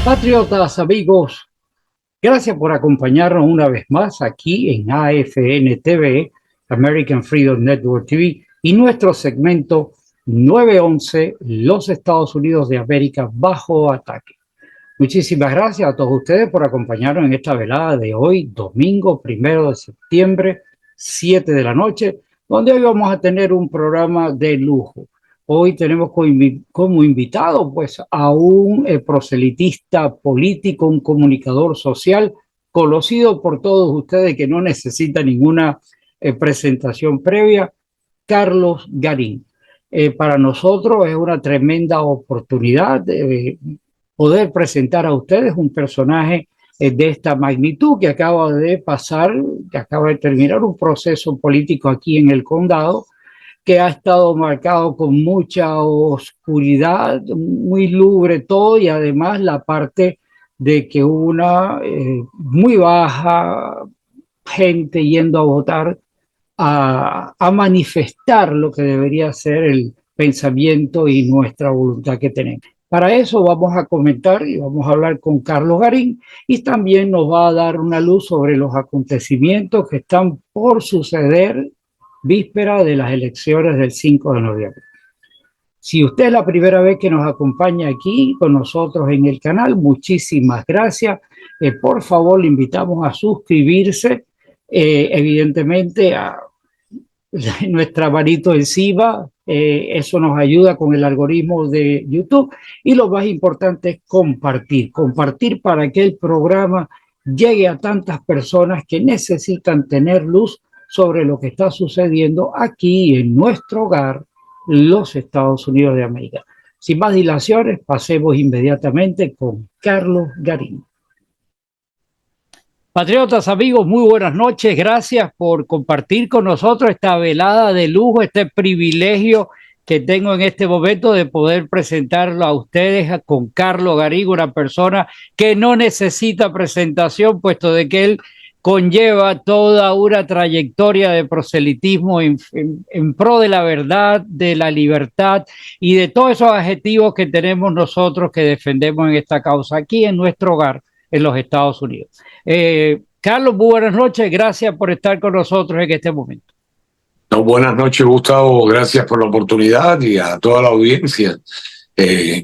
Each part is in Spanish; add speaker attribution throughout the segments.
Speaker 1: Patriotas, amigos, gracias por acompañarnos una vez más aquí en AFN TV, American Freedom Network TV, y nuestro segmento 911, los Estados Unidos de América bajo ataque. Muchísimas gracias a todos ustedes por acompañarnos en esta velada de hoy, domingo 1 de septiembre, 7 de la noche, donde hoy vamos a tener un programa de lujo. Hoy tenemos como invitado pues, a un proselitista político, un comunicador social, conocido por todos ustedes que no necesita ninguna presentación previa, Carlos Garín. Para nosotros es una tremenda oportunidad de poder presentar a ustedes un personaje de esta magnitud que acaba de pasar, que acaba de terminar un proceso político aquí en el condado, que ha estado marcado con mucha oscuridad, muy lúgubre todo, y además la parte de que hubo una muy baja gente yendo a votar a manifestar lo que debería ser el pensamiento y nuestra voluntad que tenemos. Para eso vamos a comentar y vamos a hablar con Carlos Garín, y también nos va a dar una luz sobre los acontecimientos que están por suceder víspera de las elecciones del 5 de noviembre. Si usted es la primera vez que nos acompaña aquí con nosotros en el canal, muchísimas gracias. Por favor, le invitamos a suscribirse, evidentemente a nuestra manito encima, eso nos ayuda con el algoritmo de YouTube, y lo más importante es compartir para que el programa llegue a tantas personas que necesitan tener luz sobre lo que está sucediendo aquí en nuestro hogar, los Estados Unidos de América. Sin más dilaciones, pasemos inmediatamente con Carlos Garín. Patriotas, amigos, muy buenas noches. Gracias por compartir con nosotros esta velada de lujo, este privilegio que tengo en este momento de poder presentarlo a ustedes con Carlos Garín, una persona que no necesita presentación, puesto de que él conlleva toda una trayectoria de proselitismo en pro de la verdad, de la libertad y de todos esos adjetivos que tenemos nosotros que defendemos en esta causa aquí en nuestro hogar en los Estados Unidos. Carlos, muy buenas noches, gracias por estar con nosotros en este momento.
Speaker 2: No, buenas noches, Gustavo, gracias por la oportunidad, y a toda la audiencia.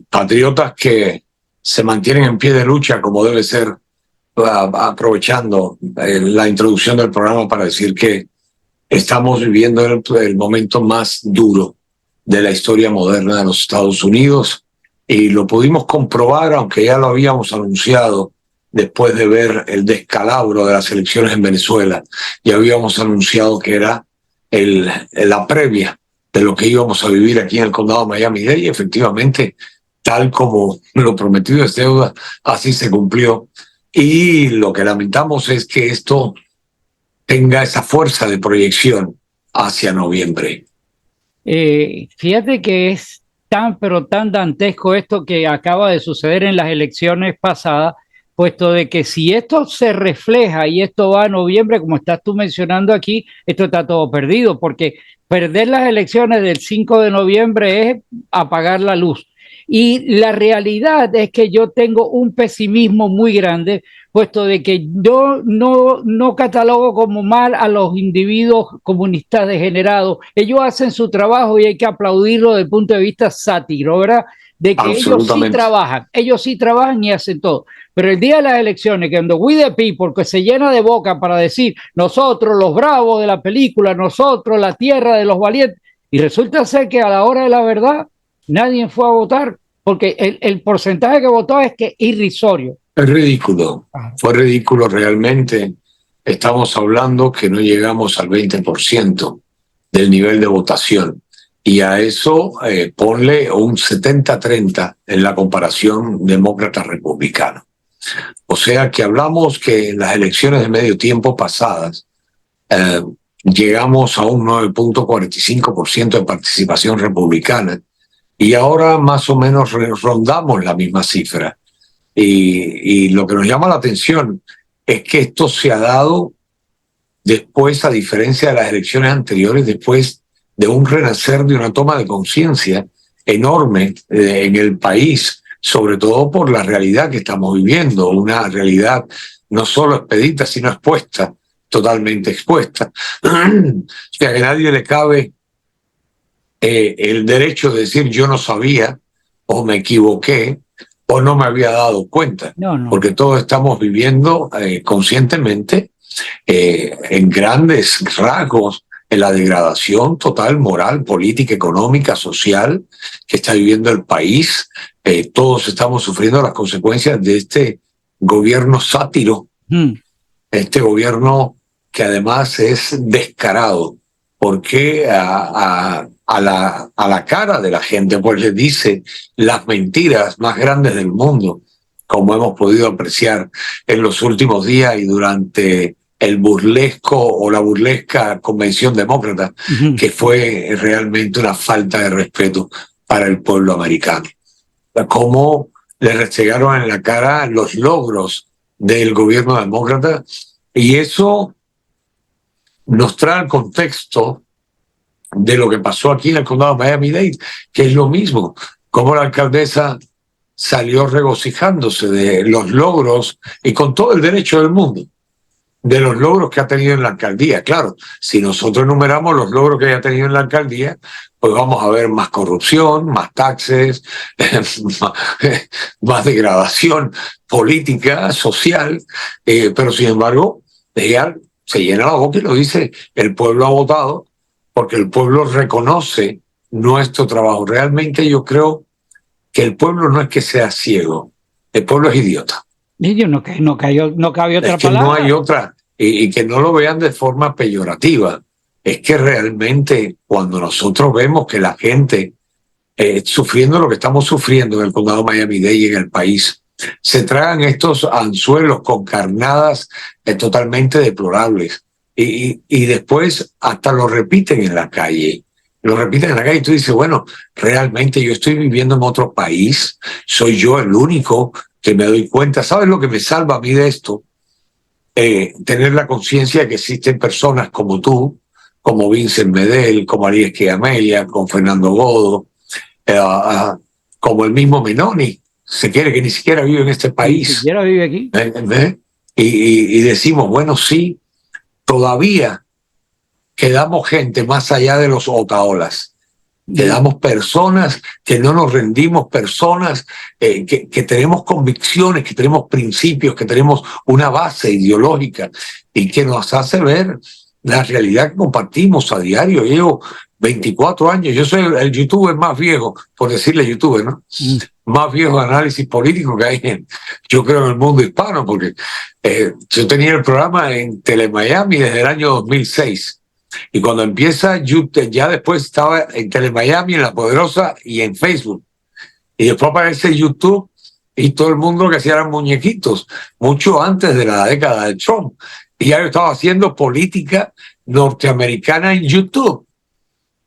Speaker 2: Patriotas que se mantienen en pie de lucha como debe ser, aprovechando la introducción del programa para decir que estamos viviendo el momento más duro de la historia moderna de los Estados Unidos, y lo pudimos comprobar, aunque ya lo habíamos anunciado después de ver el descalabro de las elecciones en Venezuela. Ya habíamos anunciado que era la previa de lo que íbamos a vivir aquí en el condado de Miami-Dade, y efectivamente, tal como lo prometido es deuda, así se cumplió. Y lo que lamentamos es que esto tenga esa fuerza de proyección hacia noviembre.
Speaker 1: Fíjate que es pero tan dantesco esto que acaba de suceder en las elecciones pasadas, puesto de que si esto se refleja y esto va a noviembre, como estás tú mencionando aquí, esto está todo perdido, porque perder las elecciones del 5 de noviembre es apagar la luz. Y la realidad es que yo tengo un pesimismo muy grande, puesto de que yo no catalogo como mal a los individuos comunistas degenerados. Ellos hacen su trabajo y hay que aplaudirlo desde el punto de vista sátiro, ¿verdad? De que ellos sí trabajan y hacen todo. Pero el día de las elecciones, cuando we the people, que se llena de boca para decir nosotros los bravos de la película, nosotros la tierra de los valientes, y resulta ser que a la hora de la verdad nadie fue a votar, porque el porcentaje que votó es que irrisorio.
Speaker 2: Es ridículo, fue ridículo realmente. Estamos hablando que no llegamos al 20% del nivel de votación. Y a eso ponle un 70-30 en la comparación demócrata-republicano. O sea que hablamos que en las elecciones de medio tiempo pasadas llegamos a un 9.45% de participación republicana, y ahora más o menos rondamos la misma cifra. Y lo que nos llama la atención es que esto se ha dado después, a diferencia de las elecciones anteriores, después de un renacer, de una toma de conciencia enorme en el país sobre todo por la realidad que estamos viviendo, una realidad no solo expedita, sino expuesta, totalmente expuesta. O sea, que a nadie le cabe el derecho de decir yo no sabía, o me equivoqué, o no me había dado cuenta, porque todos estamos viviendo conscientemente en grandes rasgos en la degradación total, moral, política, económica, social que está viviendo el país. Todos estamos sufriendo las consecuencias de este gobierno sátiro, este gobierno que además es descarado, porque a la cara de la gente pues le dice las mentiras más grandes del mundo, como hemos podido apreciar en los últimos días y durante el burlesco o la burlesca convención demócrata, que fue realmente una falta de respeto para el pueblo americano. Cómo le restregaron en la cara los logros del gobierno demócrata, y eso nos trae el contexto de lo que pasó aquí en el condado de Miami-Dade, que es lo mismo, como la alcaldesa salió regocijándose de los logros, y con todo el derecho del mundo, de los logros que ha tenido en la alcaldía. Claro, si nosotros enumeramos los logros que haya tenido en la alcaldía, pues vamos a ver más corrupción, más taxes, más degradación política, social, pero sin embargo, ella se llena la boca y lo dice: el pueblo ha votado porque el pueblo reconoce nuestro trabajo. Realmente yo creo que el pueblo no es que sea ciego, el pueblo es idiota.
Speaker 1: No cabe otra
Speaker 2: es que
Speaker 1: palabra.
Speaker 2: No hay otra, y que no lo vean de forma peyorativa. Es que realmente cuando nosotros vemos que la gente sufriendo lo que estamos sufriendo en el condado de Miami-Dade y en el país, se tragan estos anzuelos con carnadas totalmente deplorables, y después hasta lo repiten en la calle. Lo repiten en la calle y tú dices, bueno, realmente yo estoy viviendo en otro país, soy yo el único que me doy cuenta. ¿Sabes lo que me salva a mí de esto? Tener la conciencia de que existen personas como tú, como Vincent Medel, como Arias Amelia, con Fernando Godo, como el mismo Menoni, se quiere, que ni siquiera vive en este país.
Speaker 1: Ni siquiera vive aquí.
Speaker 2: Y decimos, bueno, sí, todavía quedamos gente más allá de los otaolas. Quedamos personas que no nos rendimos, personas que tenemos convicciones, que tenemos principios, que tenemos una base ideológica y que nos hace ver la realidad que compartimos a diario. Llevo 24 años, yo soy el youtuber más viejo, por decirle youtuber, ¿no? Más viejo de análisis político que hay, yo creo, en el mundo hispano, porque yo tenía el programa en Telemiami desde el año 2006. Y cuando empieza YouTube, ya después estaba en Telemiami, en La Poderosa y en Facebook. Y después aparece YouTube y todo el mundo que hacía eran muñequitos, mucho antes de la década de Trump. Y ya yo estaba haciendo política norteamericana en YouTube.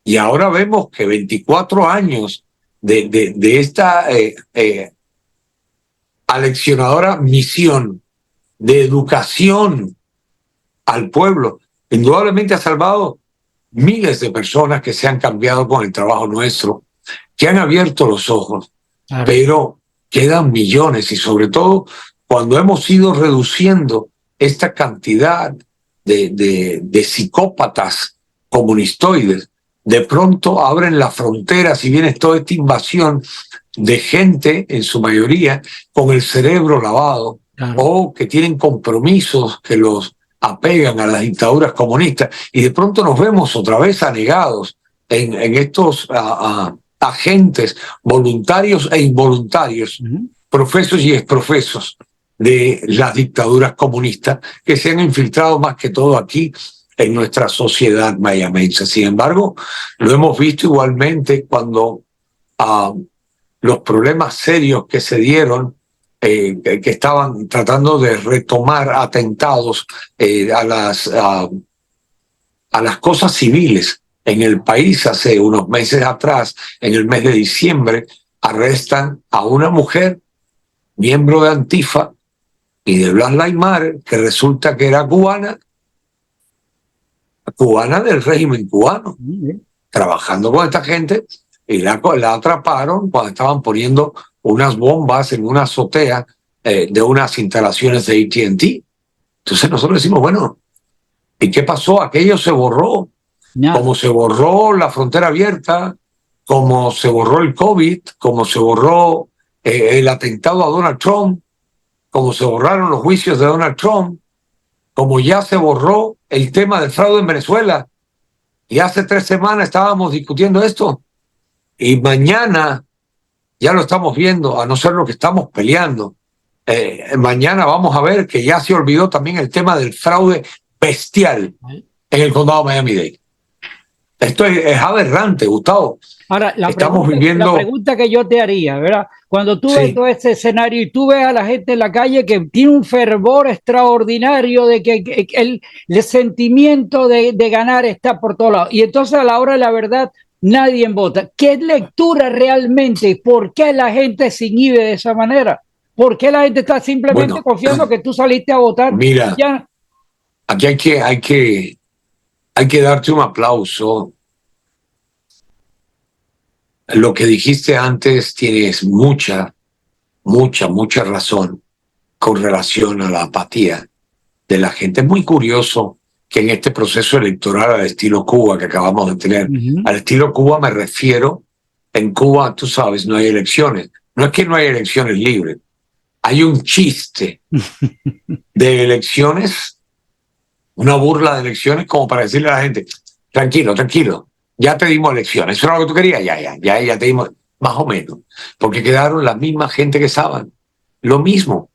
Speaker 2: Y ahora vemos que 24 años de esta aleccionadora misión de educación al pueblo, indudablemente ha salvado miles de personas que se han cambiado con el trabajo nuestro, que han abierto los ojos, pero quedan millones, y sobre todo cuando hemos ido reduciendo esta cantidad de psicópatas comunistoides, de pronto abren las fronteras y viene toda esta invasión de gente, en su mayoría, con el cerebro lavado, o que tienen compromisos que los apegan a las dictaduras comunistas, y de pronto nos vemos otra vez anegados en estos agentes voluntarios e involuntarios, profesos y exprofesos de las dictaduras comunistas, que se han infiltrado más que todo aquí en nuestra sociedad mayamense. Sin embargo, lo hemos visto igualmente cuando los problemas serios que se dieron, que estaban tratando de retomar atentados a las cosas civiles en el país. Hace unos meses atrás, en el mes de diciembre, arrestan a una mujer, miembro de Antifa y de Black Lives Matter, que resulta que era cubana del régimen cubano, trabajando con esta gente, y la atraparon cuando estaban poniendo unas bombas en una azotea de unas instalaciones de AT&T. Entonces nosotros decimos, bueno, ¿y qué pasó? Aquello se borró.
Speaker 1: Nada.
Speaker 2: Como se borró la frontera abierta, como se borró el COVID, como se borró el atentado a Donald Trump, como se borraron los juicios de Donald Trump, como ya se borró el tema del fraude en Venezuela. Y hace 3 semanas estábamos discutiendo esto. Y mañana ya lo estamos viendo, a no ser lo que estamos peleando. Mañana vamos a ver que ya se olvidó también el tema del fraude bestial en el condado de Miami-Dade. Esto es aberrante, Gustavo.
Speaker 1: Ahora, la
Speaker 2: viviendo...
Speaker 1: pregunta que yo te haría, ¿verdad? Cuando tú ves todo este escenario y tú ves a la gente en la calle que tiene un fervor extraordinario de que el sentimiento de ganar está por todos lados. Y entonces a la hora de la verdad nadie vota. ¿Qué lectura realmente? ¿Por qué la gente se inhibe de esa manera? ¿Por qué la gente está simplemente confiando que tú saliste a votar?
Speaker 2: Mira,
Speaker 1: ya?
Speaker 2: Aquí hay que darte un aplauso. Lo que dijiste antes tienes mucha razón con relación a la apatía de la gente. Es muy curioso que en este proceso electoral al estilo Cuba que acabamos de tener, al estilo Cuba me refiero, en Cuba, tú sabes, no hay elecciones. No es que no hay elecciones libres. Hay un chiste de elecciones, una burla de elecciones como para decirle a la gente, tranquilo, ya te dimos elecciones, eso era lo que tú querías, ya te dimos, más o menos, porque quedaron la misma gente que estaban, lo mismo,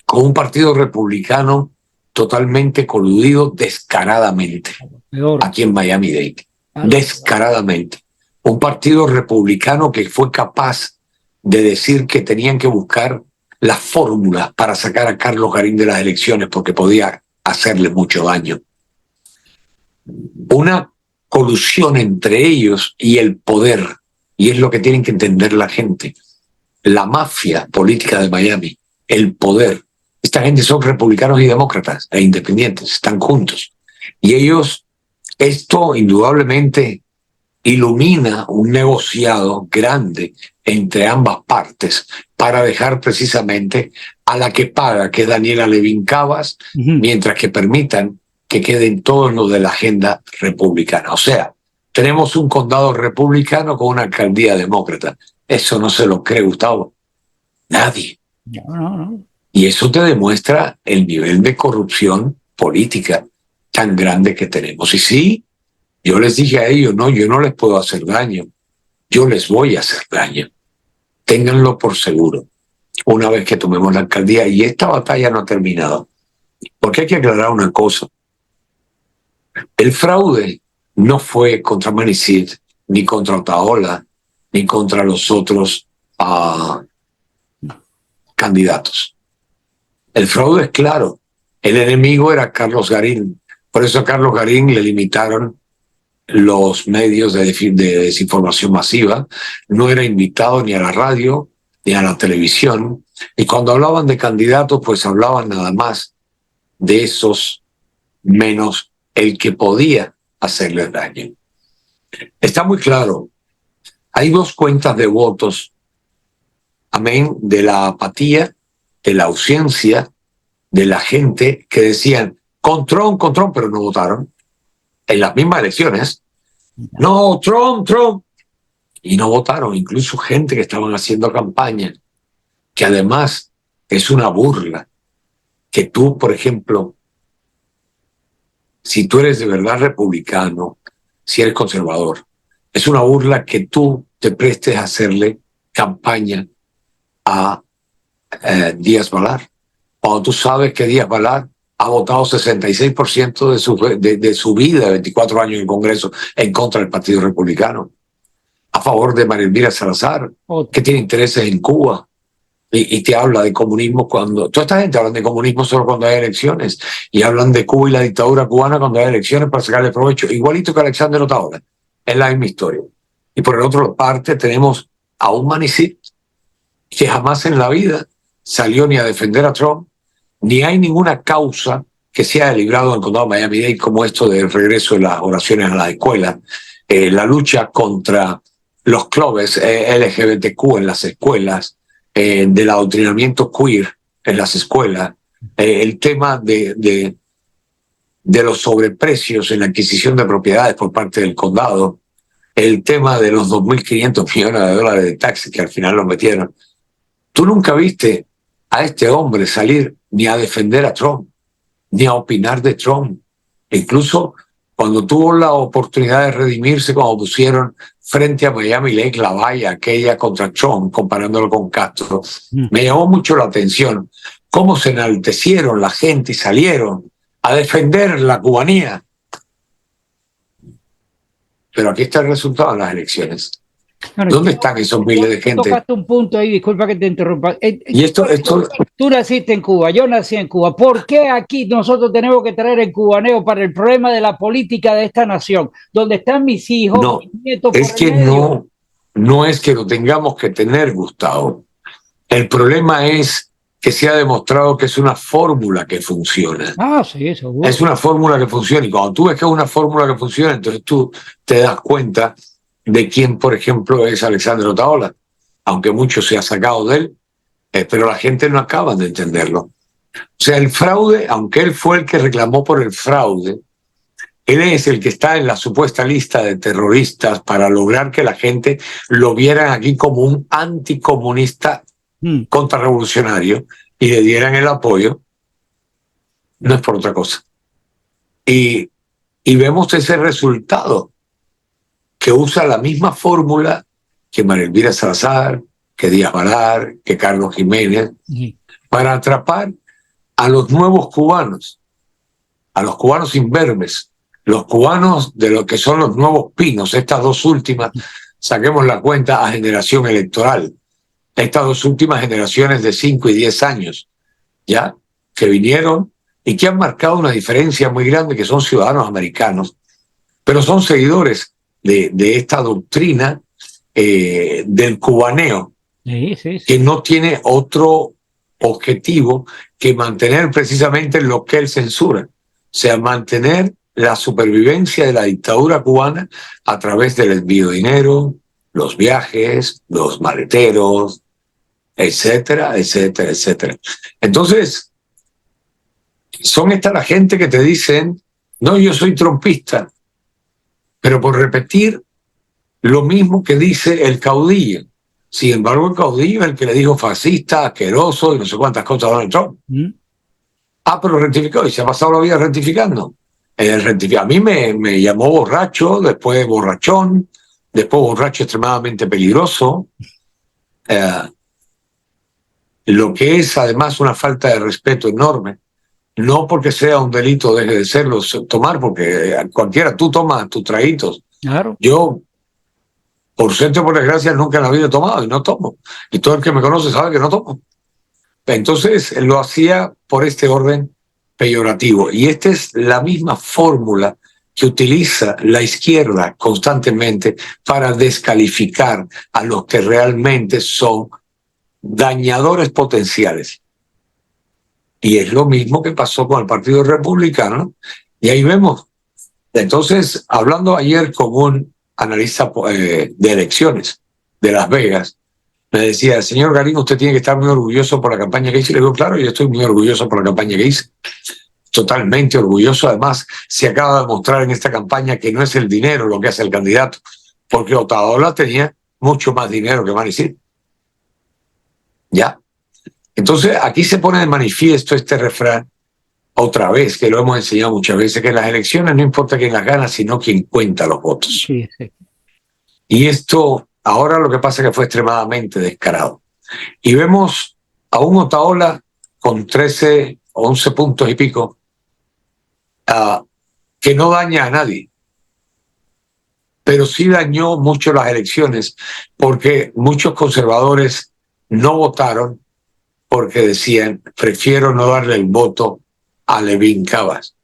Speaker 2: con un partido republicano totalmente coludido descaradamente, aquí en Miami-Dade, descaradamente, un partido republicano que fue capaz de decir que tenían que buscar las fórmulas para sacar a Carlos Garín de las elecciones porque podía hacerle mucho daño. Una colusión entre ellos y el poder, y es lo que tienen que entender la gente. La mafia política de Miami, el poder. Esta gente son republicanos y demócratas e independientes, están juntos. Y ellos, esto indudablemente ilumina un negociado grande entre ambas partes para dejar precisamente a la que paga, que es Daniela Levin Cavas, mientras que permitan que queden todos los de la agenda republicana. O sea, tenemos un condado republicano con una alcaldía demócrata. Eso no se lo cree, Gustavo. Nadie.
Speaker 1: No.
Speaker 2: Y eso te demuestra el nivel de corrupción política tan grande que tenemos. Y sí, yo les dije a ellos, no, yo no les puedo hacer daño. Yo les voy a hacer daño. Ténganlo por seguro. Una vez que tomemos la alcaldía, y esta batalla no ha terminado. Porque hay que aclarar una cosa. El fraude no fue contra Manicid, ni contra Otaola, ni contra los otros candidatos. El fraude es claro. El enemigo era Carlos Garín. Por eso a Carlos Garín le limitaron los medios de desinformación masiva. No era invitado ni a la radio, ni a la televisión. Y cuando hablaban de candidatos, pues hablaban nada más de esos menos el que podía hacerles daño. Está muy claro. Hay 2 cuentas de votos. Amén, de la apatía, de la ausencia de la gente que decían con Trump, pero no votaron en las mismas elecciones. No, Trump. Y no votaron. Incluso gente que estaban haciendo campaña, que además es una burla. Que tú, por ejemplo, si tú eres de verdad republicano, si eres conservador, es una burla que tú te prestes a hacerle campaña a Díaz Balart. Cuando tú sabes que Díaz Balart ha votado 66% de su vida, 24 años en el Congreso, en contra del Partido Republicano, a favor de María Elvira Salazar, que tiene intereses en Cuba, y te habla de comunismo cuando... Toda esta gente habla de comunismo solo cuando hay elecciones, y hablan de Cuba y la dictadura cubana cuando hay elecciones para sacarle provecho, igualito que Alexander Otaola. Es la misma historia. Y por el otro parte tenemos a un Manicid que jamás en la vida salió ni a defender a Trump, ni hay ninguna causa que se haya librado en el condado de Miami-Dade como esto del regreso de las oraciones a la escuela, la lucha contra los clubes LGBTQ en las escuelas, del adoctrinamiento queer en las escuelas, el tema de los sobreprecios en la adquisición de propiedades por parte del condado, el tema de los 2.500 millones de dólares de taxes que al final lo metieron. Tú nunca viste a este hombre salir ni a defender a Trump, ni a opinar de Trump. Incluso cuando tuvo la oportunidad de redimirse, cuando pusieron frente a Miami Lake la valla aquella contra Trump, comparándolo con Castro, me llamó mucho la atención cómo se enaltecieron la gente y salieron a defender la cubanía. Pero aquí está el resultado de las elecciones. Bueno, ¿dónde están esos miles de gente?
Speaker 1: Tocaste un punto ahí, disculpa que te interrumpa.
Speaker 2: Y esto...
Speaker 1: Tú naciste en Cuba, yo nací en Cuba. ¿Por qué aquí nosotros tenemos que traer el cubaneo para el problema de la política de esta nación? Donde están mis hijos,
Speaker 2: no,
Speaker 1: mis nietos.
Speaker 2: Es que no es que lo tengamos que tener, Gustavo. El problema es que se ha demostrado que es una fórmula que funciona.
Speaker 1: Ah, sí, seguro.
Speaker 2: Es una fórmula que funciona. Y cuando tú ves que es una fórmula que funciona, entonces tú te das cuenta de quién, por ejemplo, es Alexandre Otaola, aunque mucho se ha sacado de él, pero la gente no acaba de entenderlo. O sea, el fraude, aunque él fue el que reclamó por el fraude, él es el que está en la supuesta lista de terroristas para lograr que la gente lo vieran aquí como un anticomunista contrarrevolucionario y le dieran el apoyo. No es por otra cosa. Y vemos ese resultado, que usa la misma fórmula que María Elvira Salazar, que Díaz Balar, que Carlos Jiménez, para atrapar a los nuevos cubanos, a los cubanos imberbes, los cubanos de lo que son los nuevos pinos, estas dos últimas, saquemos la cuenta a generación electoral, estas dos últimas generaciones de 5 y 10 años, ya, que vinieron y que han marcado una diferencia muy grande, que son ciudadanos americanos, pero son seguidores de esta doctrina del cubaneo, que no tiene otro objetivo que mantener precisamente lo que él censura, o sea, mantener la supervivencia de la dictadura cubana a través del envío de dinero, los viajes, los maleteros, etcétera, etcétera, etcétera. Entonces, son esta la gente que te dicen, no, yo soy trumpista, pero por repetir lo mismo que dice el caudillo. Sin embargo, el caudillo es el que le dijo fascista, asqueroso y no sé cuántas cosas a Donald Trump. Pero rectificó y se ha pasado la vida rectificando. A mí me llamó borracho, después borrachón, después borracho extremadamente peligroso. Lo que es además una falta de respeto enorme. No porque sea un delito deje de serlo tomar, porque cualquiera, tú tomas tus traguitos.
Speaker 1: Claro.
Speaker 2: Yo, por suerte o por desgracia, nunca en la vida he tomado y no tomo. Y todo el que me conoce sabe que no tomo. Entonces lo hacía por este orden peyorativo. Y esta es la misma fórmula que utiliza la izquierda constantemente para descalificar a los que realmente son dañadores potenciales. Y es lo mismo que pasó con el Partido Republicano. Y ahí vemos. Entonces, hablando ayer con un analista de elecciones de Las Vegas, me decía, señor Garín, usted tiene que estar muy orgulloso por la campaña que hice. Le digo, claro, yo estoy muy orgulloso por la campaña que hice. Totalmente orgulloso. Además, se acaba de mostrar en esta campaña que no es el dinero lo que hace el candidato, porque Otaola tenía mucho más dinero que Manicín. ¿Ya? Entonces, aquí se pone de manifiesto este refrán, otra vez, que lo hemos enseñado muchas veces, que en las elecciones no importa quién las gana, sino quién cuenta los votos.
Speaker 1: Sí.
Speaker 2: Y esto, ahora lo que pasa es que fue extremadamente descarado. Y vemos a un Otaola con 13, 11 puntos y pico, que no daña a nadie, pero sí dañó mucho las elecciones, porque muchos conservadores no votaron porque decían, prefiero no darle el voto a Levin Cabas,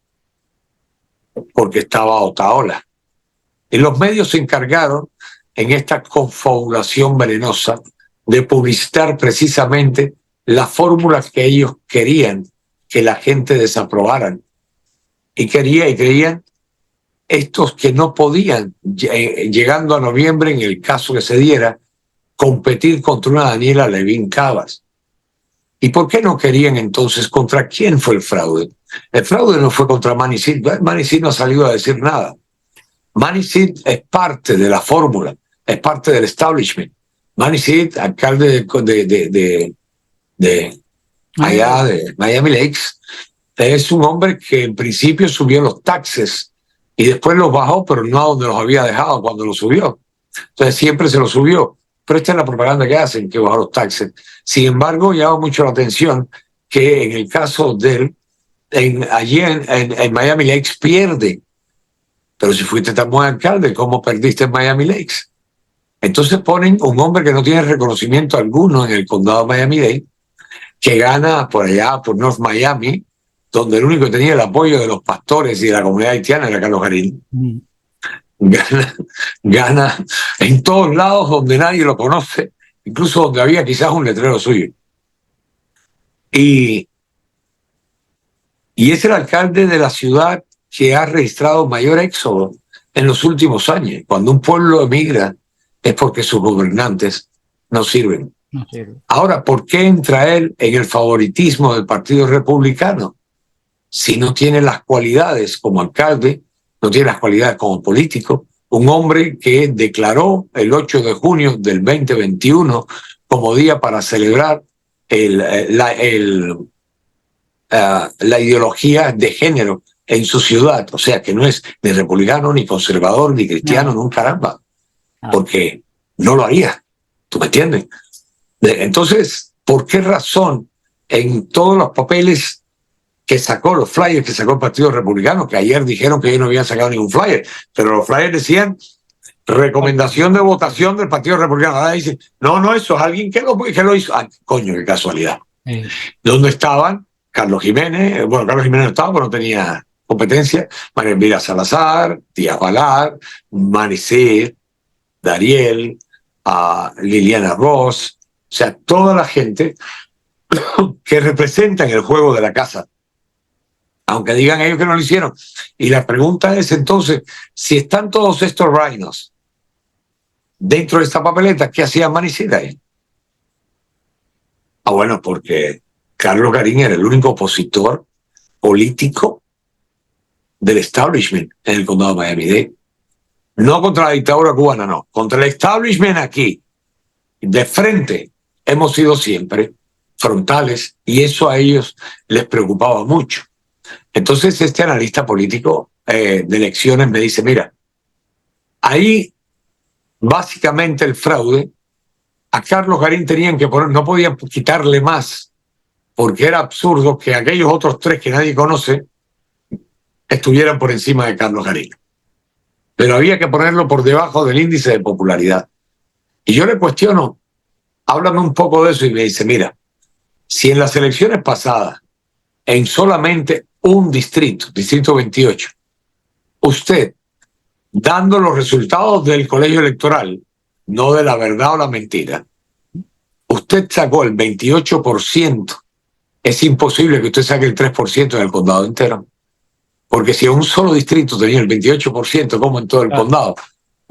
Speaker 2: porque estaba Otaola. Y los medios se encargaron, en esta confabulación venenosa, de publicitar precisamente las fórmulas que ellos querían que la gente desaprobaran. Y creían estos que no podían, llegando a noviembre, en el caso que se diera, competir contra una Daniela Levin Cavas. ¿Y por qué no querían entonces? ¿Contra quién fue el fraude? El fraude no fue contra Manny Sid. Manny Sid no ha salido a decir nada. Manny Sid es parte de la fórmula, es parte del establishment. Manny Sid, alcalde de allá de Miami Lakes, es un hombre que en principio subió los taxes y después los bajó, pero no a donde los había dejado cuando los subió. Entonces siempre se los subió. Pero esta es la propaganda que hacen, que bajó los taxes. Sin embargo, llama mucho la atención que en el caso de él, allí en Miami Lakes pierde. Pero si fuiste tan buen alcalde, ¿cómo perdiste en Miami Lakes? Entonces ponen un hombre que no tiene reconocimiento alguno en el condado de Miami-Dade, que gana por allá, por North Miami, donde el único que tenía el apoyo de los pastores y de la comunidad haitiana era Carlos Garín. Gana en todos lados donde nadie lo conoce, incluso donde había quizás un letrero suyo. Y es el alcalde de la ciudad que ha registrado mayor éxodo en los últimos años. Cuando un pueblo emigra es porque sus gobernantes no sirven.
Speaker 1: No sirve.
Speaker 2: Ahora, ¿por qué entra él en el favoritismo del Partido Republicano? Si no tiene las cualidades como alcalde, no tiene las cualidades como político, un hombre que declaró el 8 de junio del 2021 como día para celebrar la ideología de género en su ciudad, o sea que no es ni republicano, ni conservador, ni cristiano, no, caramba, porque no lo haría, ¿tú me entiendes? Entonces, ¿por qué razón en todos los papeles que sacó, los flyers que sacó el Partido Republicano, que ayer dijeron que ellos no habían sacado ningún flyer, pero los flyers decían recomendación de votación del Partido Republicano? Ahora dicen, no, eso es alguien que lo hizo. Ah, coño, qué casualidad. ¿Dónde estaban? Carlos Jiménez, bueno, Carlos Jiménez no estaba, pero no tenía competencia. María Elvira Salazar, Díaz Balar, Maricel, Dariel, Liliana Ross, o sea, toda la gente que representan el juego de la casa, aunque digan ellos que no lo hicieron. Y la pregunta es entonces, si están todos estos rhinos dentro de esta papeleta, ¿qué hacía Manicida ahí? Bueno, porque Carlos Garín era el único opositor político del establishment en el condado de Miami-Dade. No contra la dictadura cubana, no. Contra el establishment aquí, de frente, hemos sido siempre frontales, y eso a ellos les preocupaba mucho. Entonces este analista político de elecciones me dice, mira, ahí básicamente el fraude, a Carlos Garín tenían que poner, no podían quitarle más, porque era absurdo que aquellos otros tres que nadie conoce estuvieran por encima de Carlos Garín. Pero había que ponerlo por debajo del índice de popularidad. Y yo le cuestiono, háblame un poco de eso, y me dice, mira, si en las elecciones pasadas, en solamente un distrito, distrito 28, usted, dando los resultados del colegio electoral, no de la verdad o la mentira, usted sacó el 28%, es imposible que usted saque el 3% en el condado entero. Porque si en un solo distrito tenía el 28%, como en todo el condado,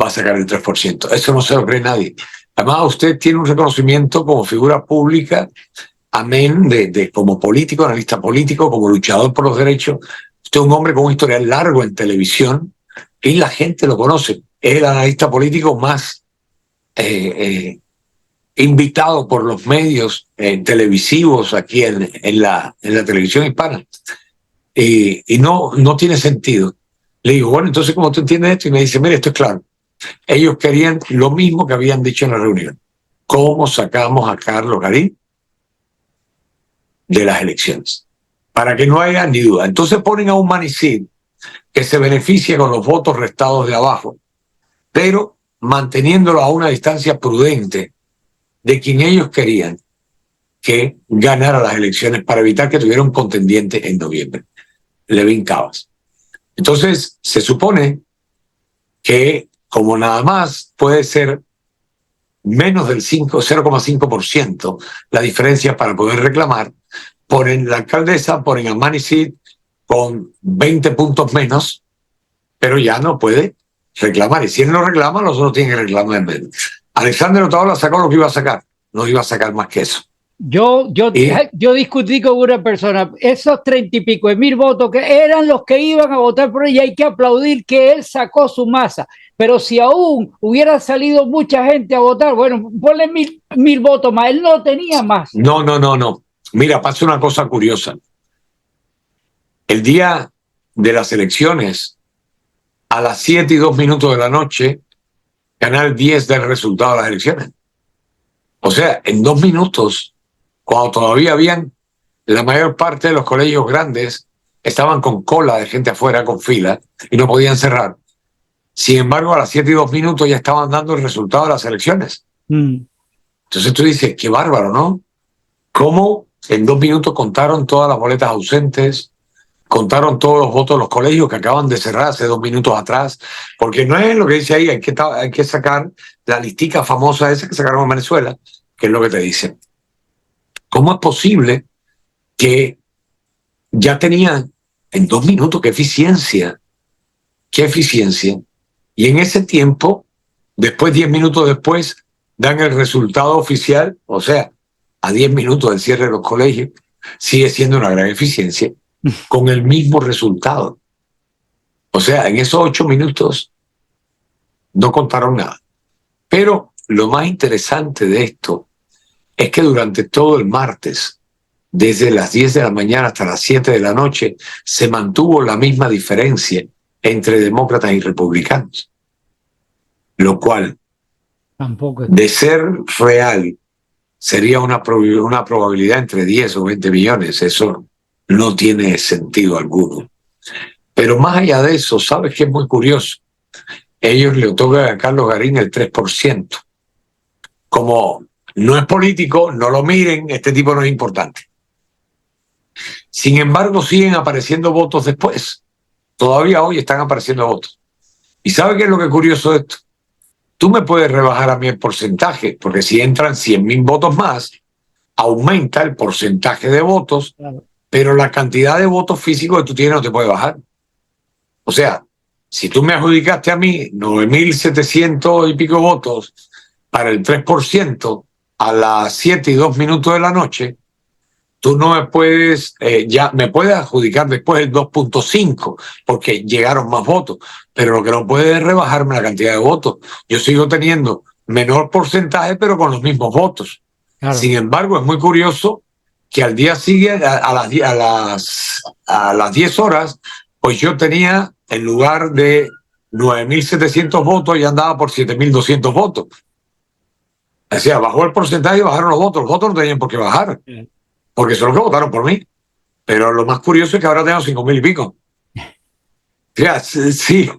Speaker 2: va a sacar el 3%. Eso no se lo cree nadie. Además, usted tiene un reconocimiento como figura pública, amén, de como político, analista político, como luchador por los derechos. Usted es un hombre con un historial largo en televisión y la gente lo conoce. Es el analista político más invitado por los medios televisivos aquí en la televisión hispana. Y no tiene sentido. Le digo, bueno, entonces, ¿cómo tú entiendes esto? Y me dice, mire, esto es claro. Ellos querían lo mismo que habían dicho en la reunión. ¿Cómo sacamos a Carlos Garín de las elecciones? Para que no haya ni duda. Entonces ponen a un Manicid que se beneficia con los votos restados de abajo, pero manteniéndolo a una distancia prudente de quien ellos querían que ganara las elecciones para evitar que tuviera un contendiente en noviembre, Levin Cavas. Entonces, se supone que como nada más puede ser menos del 0,5% la diferencia para poder reclamar, ponen la alcaldesa, ponen a Manicid con 20 puntos menos pero ya no puede reclamar. Y si él no reclama, nosotros tienen que reclamar en medio. Alexander Otaola sacó lo que iba a sacar, no iba a sacar más que eso.
Speaker 1: Yo discutí con una persona, esos 30 y pico de mil votos que eran los que iban a votar por él, y hay que aplaudir que él sacó su masa. Pero si aún hubiera salido mucha gente a votar, bueno, ponle mil votos más. Él no tenía más.
Speaker 2: No. Mira, pasa una cosa curiosa. El día de las elecciones, a las 7:02 de la noche, Canal 10 da el resultado de las elecciones. O sea, en 2 minutos, cuando todavía habían la mayor parte de los colegios grandes, estaban con cola de gente afuera, con fila, y no podían cerrar. Sin embargo, a las 7:02 ya estaban dando el resultado de las elecciones. Entonces tú dices, qué bárbaro, ¿no? ¿Cómo en 2 minutos contaron todas las boletas ausentes? Contaron todos los votos de los colegios que acaban de cerrar hace 2 minutos atrás, porque no es lo que dice ahí, hay que sacar la listica famosa esa que sacaron en Venezuela, que es lo que te dicen. ¿Cómo es posible que ya tenían en 2 minutos, qué eficiencia, y en ese tiempo, después 10 minutos después, dan el resultado oficial, o sea, a 10 minutos del cierre de los colegios, sigue siendo una gran eficiencia, con el mismo resultado. O sea, en esos 8 minutos no contaron nada. Pero lo más interesante de esto es que durante todo el martes, desde las 10 de la mañana hasta las 7 de la noche, se mantuvo la misma diferencia entre demócratas y republicanos. Lo cual, de ser real, sería una probabilidad entre 10 o 20 millones. Eso no tiene sentido alguno. Pero más allá de eso, ¿sabes qué es muy curioso? Ellos le otorgan a Carlos Garín el 3%. Como no es político, no lo miren, este tipo no es importante. Sin embargo, siguen apareciendo votos después. Todavía hoy están apareciendo votos. ¿Y sabe qué es lo que es curioso de esto? Tú me puedes rebajar a mí el porcentaje, porque si entran 100.000 votos más, aumenta el porcentaje de votos, claro, pero la cantidad de votos físicos que tú tienes no te puede bajar. O sea, si tú me adjudicaste a mí 9.700 y pico votos para el 3% a las 7:02 de la noche, tú no me puedes, ya me puedes adjudicar después el 2.5, porque llegaron más votos, pero lo que no puede es rebajarme la cantidad de votos. Yo sigo teniendo menor porcentaje, pero con los mismos votos. Claro. Sin embargo, es muy curioso que al día siguiente, a las 10 horas, pues yo tenía, en lugar de 9.700 votos, ya andaba por 7.200 votos. O sea, bajó el porcentaje y bajaron los votos. Los votos no tenían por qué bajar, porque son los que votaron por mí. Pero lo más curioso es que ahora tengo 5.000 y pico. Ya, sí,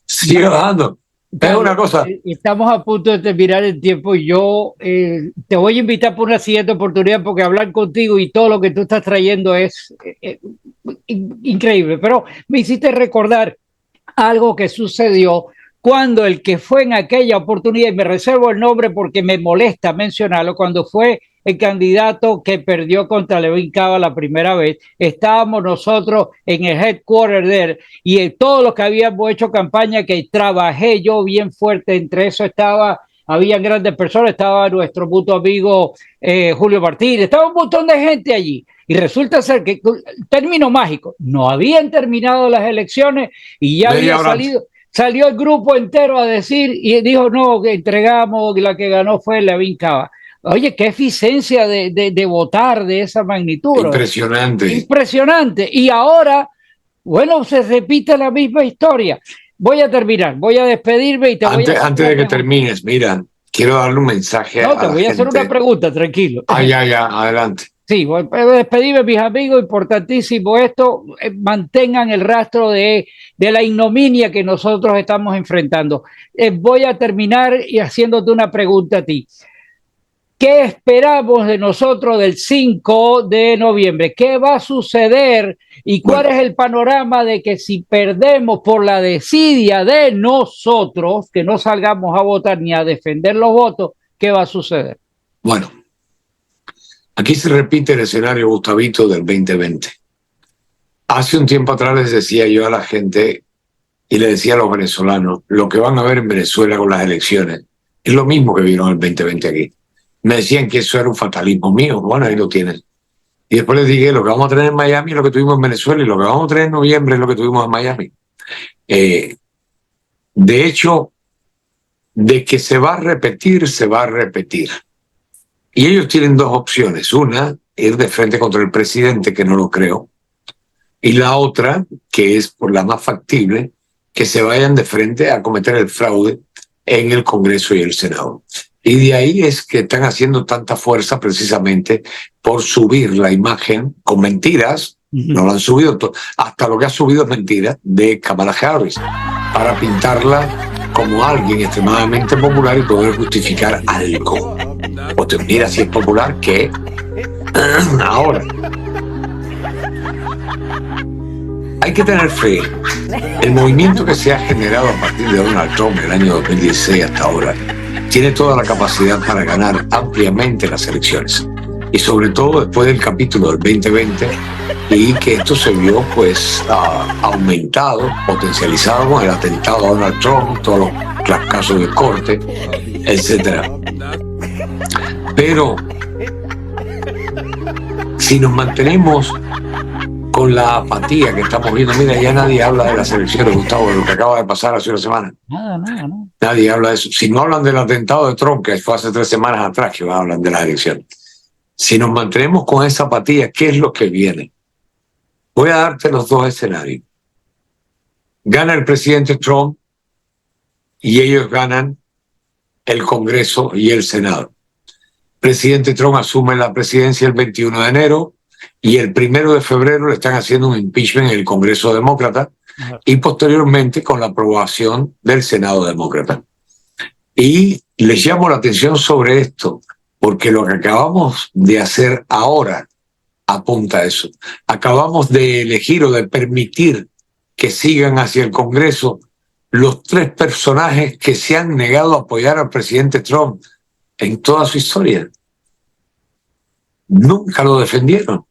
Speaker 2: sigue bajando. Es una cosa.
Speaker 1: Estamos a punto de terminar el tiempo. Yo te voy a invitar por una siguiente oportunidad, porque hablar contigo y todo lo que tú estás trayendo es increíble. Pero me hiciste recordar algo que sucedió cuando el que fue en aquella oportunidad, y me reservo el nombre porque me molesta mencionarlo, cuando fue el candidato que perdió contra Levin Cava la primera vez, estábamos nosotros en el headquarter de él, y todos los que habíamos hecho campaña, que trabajé yo bien fuerte, entre eso habían grandes personas, estaba nuestro mutuo amigo Julio Martínez, estaba un montón de gente allí. Y resulta ser que, término mágico, no habían terminado las elecciones y ya había salió el grupo entero a decir, y dijo, no, que entregamos, y la que ganó fue Levin Cava. Oye, qué eficiencia de votar de esa magnitud.
Speaker 2: Impresionante.
Speaker 1: Impresionante. Y ahora, bueno, se repite la misma historia. Voy a terminar, voy a despedirme y te voy a...
Speaker 2: Antes de que termines, mira, quiero darle un mensaje a la gente.
Speaker 1: No, te voy a hacer una pregunta, tranquilo.
Speaker 2: Ya, adelante.
Speaker 1: Sí, voy a despedirme, mis amigos, importantísimo esto, mantengan el rastro de la ignominia que nosotros estamos enfrentando. Voy a terminar y haciéndote una pregunta a ti. ¿Qué esperamos de nosotros del 5 de noviembre? ¿Qué va a suceder? ¿Y cuál es el panorama de que si perdemos por la desidia de nosotros, que no salgamos a votar ni a defender los votos, qué va a suceder?
Speaker 2: Bueno, aquí se repite el escenario, Gustavito, del 2020. Hace un tiempo atrás les decía yo a la gente y le decía a los venezolanos, lo que van a ver en Venezuela con las elecciones es lo mismo que vieron el 2020 aquí. Me decían que eso era un fatalismo mío. Bueno, ahí lo tienen. Y después les dije, lo que vamos a tener en Miami es lo que tuvimos en Venezuela, y lo que vamos a tener en noviembre es lo que tuvimos en Miami. De hecho, de que se va a repetir, se va a repetir. Y ellos tienen dos opciones. Una, ir de frente contra el presidente, que no lo creo. Y la otra, que es por la más factible, que se vayan de frente a cometer el fraude en el Congreso y el Senado. Y de ahí es que están haciendo tanta fuerza precisamente por subir la imagen con mentiras. No lo han subido, hasta lo que ha subido es mentira, de Kamala Harris, para pintarla como alguien extremadamente popular y poder justificar algo. O te mira si es popular, ¿qué? Ahora, hay que tener fe. El movimiento que se ha generado a partir de Donald Trump en el año 2016 hasta ahora tiene toda la capacidad para ganar ampliamente las elecciones. Y sobre todo después del capítulo del 2020, y que esto se vio pues aumentado, potencializado con el atentado a Donald Trump, todos los casos de corte, etc. Pero si nos mantenemos con la apatía que estamos viendo, mira, ya nadie habla de las elecciones, Gustavo, de lo que acaba de pasar hace una semana.
Speaker 1: Nada.
Speaker 2: Nadie habla de eso. Si no hablan del atentado de Trump, que fue hace 3 semanas atrás, que hablan de las elecciones. Si nos mantenemos con esa apatía, ¿qué es lo que viene? Voy a darte los dos escenarios. Gana el presidente Trump y ellos ganan el Congreso y el Senado. El presidente Trump asume la presidencia el 21 de enero y el 1 de febrero le están haciendo un impeachment en el Congreso Demócrata y posteriormente con la aprobación del Senado Demócrata. Y les llamo la atención sobre esto, porque lo que acabamos de hacer ahora apunta a eso. Acabamos de elegir o de permitir que sigan hacia el Congreso los 3 personajes que se han negado a apoyar al presidente Trump en toda su historia. Nunca lo defendieron,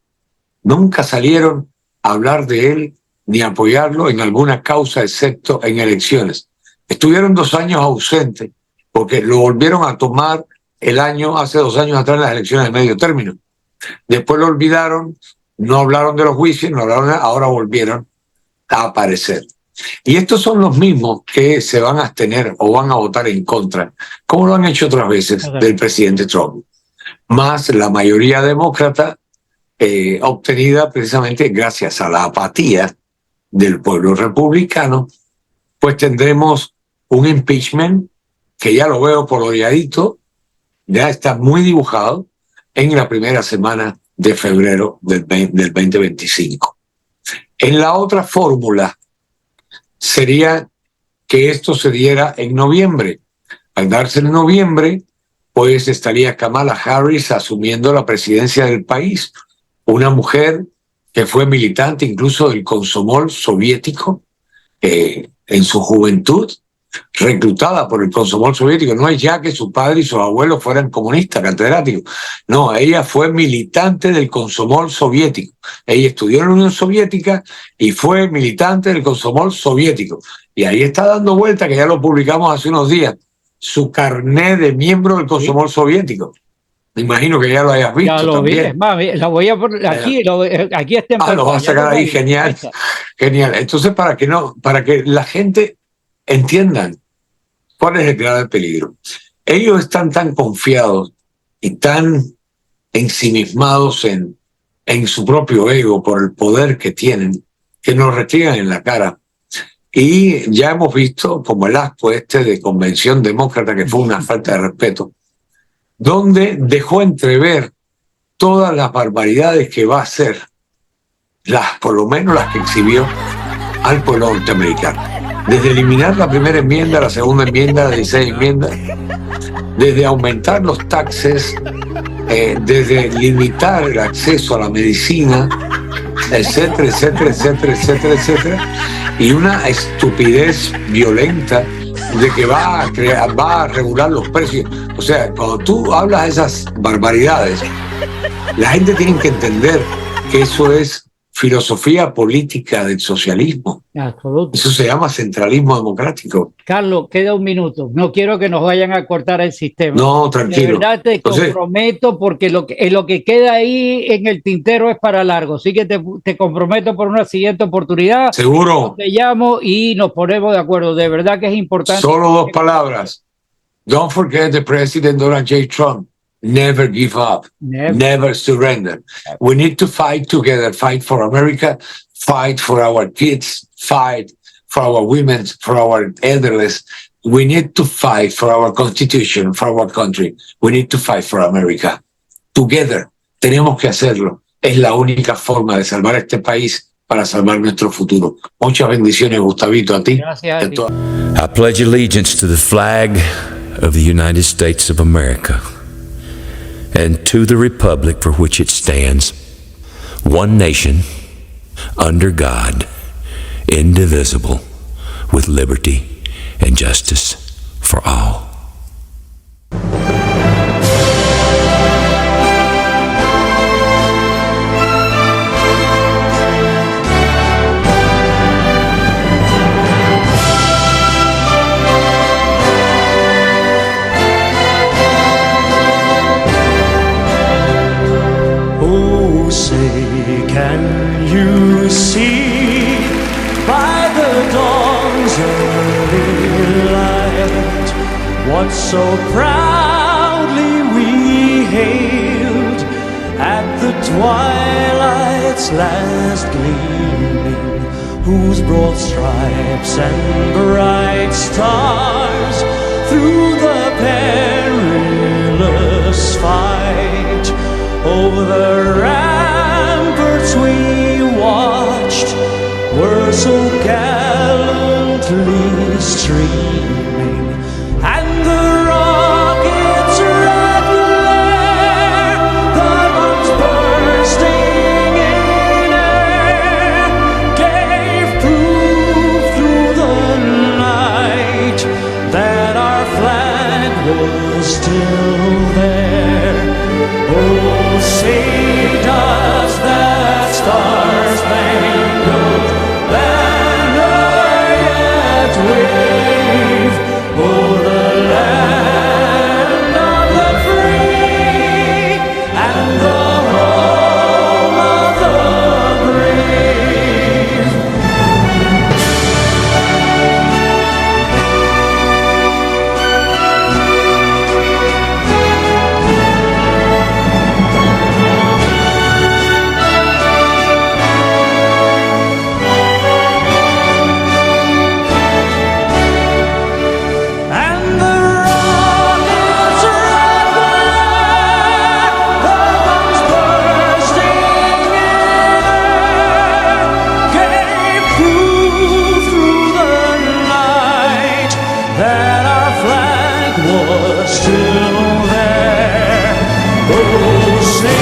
Speaker 2: nunca salieron a hablar de él ni a apoyarlo en alguna causa, excepto en elecciones. Estuvieron 2 años ausentes porque lo volvieron a tomar hace 2 años atrás en las elecciones de medio término. Después lo olvidaron, no hablaron de los juicios, ahora volvieron a aparecer. Y estos son los mismos que se van a abstener o van a votar en contra, como lo han hecho otras veces del presidente Trump. Más la mayoría demócrata obtenida precisamente gracias a la apatía del pueblo republicano, pues tendremos un impeachment que ya lo veo coloreadito, ya está muy dibujado en la primera semana de febrero del 2025. En la otra fórmula sería que esto se diera en noviembre. Al darse en noviembre, pues estaría Kamala Harris asumiendo la presidencia del país, una mujer que fue militante incluso del Komsomol soviético en su juventud, reclutada por el Komsomol soviético. No es ya que su padre y sus abuelos fueran comunistas, catedráticos. No, ella fue militante del Komsomol soviético. Ella estudió en la Unión Soviética y fue militante del Komsomol soviético. Y ahí está dando vuelta, que ya lo publicamos hace unos días, su carné de miembro del Komsomol soviético. Me imagino que ya lo hayas visto.
Speaker 1: Ya lo
Speaker 2: también.
Speaker 1: Vi. La voy a poner aquí, aquí está en pantalla.
Speaker 2: Lo vas a sacar ahí, genial. Genial. Entonces, para que la gente entiendan cuál es el grave peligro. Ellos están tan confiados y tan ensimismados en su propio ego por el poder que tienen, que nos restringen en la cara. Y ya hemos visto como el acto de convención demócrata, que fue una falta de respeto, donde dejó entrever todas las barbaridades que va a hacer, por lo menos las que exhibió al pueblo norteamericano. Desde eliminar la primera enmienda, la segunda enmienda, las 16 enmiendas, desde aumentar los taxes, desde limitar el acceso a la medicina, etcétera, etcétera, etcétera, etcétera, etcétera, y una estupidez violenta de que va a regular los precios. O sea, cuando tú hablas de esas barbaridades, la gente tiene que entender que eso es filosofía política del socialismo.
Speaker 1: Absoluto.
Speaker 2: Eso se llama centralismo democrático.
Speaker 1: Carlos, queda un minuto. No quiero que nos vayan a cortar el sistema.
Speaker 2: No, tranquilo.
Speaker 1: De verdad te comprometo porque lo que queda ahí en el tintero es para largo. Así que te comprometo por una siguiente oportunidad.
Speaker 2: Seguro.
Speaker 1: Te llamo y nos ponemos de acuerdo. De verdad que es importante.
Speaker 2: Solo dos palabras. Don't forget the President Donald J. Trump. Never give up. Never surrender. We need to fight together. Fight for America. Fight for our kids. Fight for our women, for our elderly. We need to fight for our constitution, for our country. We need to fight for America. Together. Tenemos que hacerlo. Es la única forma de salvar este país para salvar nuestro futuro. Muchas bendiciones, Gustavito, a ti.
Speaker 1: Gracias a ti.
Speaker 3: I pledge allegiance to the flag of the United States of America and to the republic for which it stands, one nation, under God, indivisible, with liberty and justice for all.
Speaker 4: Oh, say, can you see by the dawn's early light what so proudly we hailed at the twilight's last gleaming, whose broad stripes and bright stars through the perilous fight over the ramparts we watched were so gallantly streaming, and the rocket's red glare, the bombs bursting in air, gave proof through the night that our flag was still there. Oh, say does that star-spangled banner yet wave o'er the land of the free and the home of the brave? And the rocket's red glare, the bombs bursting in air, gave proof through the night that our flag was still there. Oh, say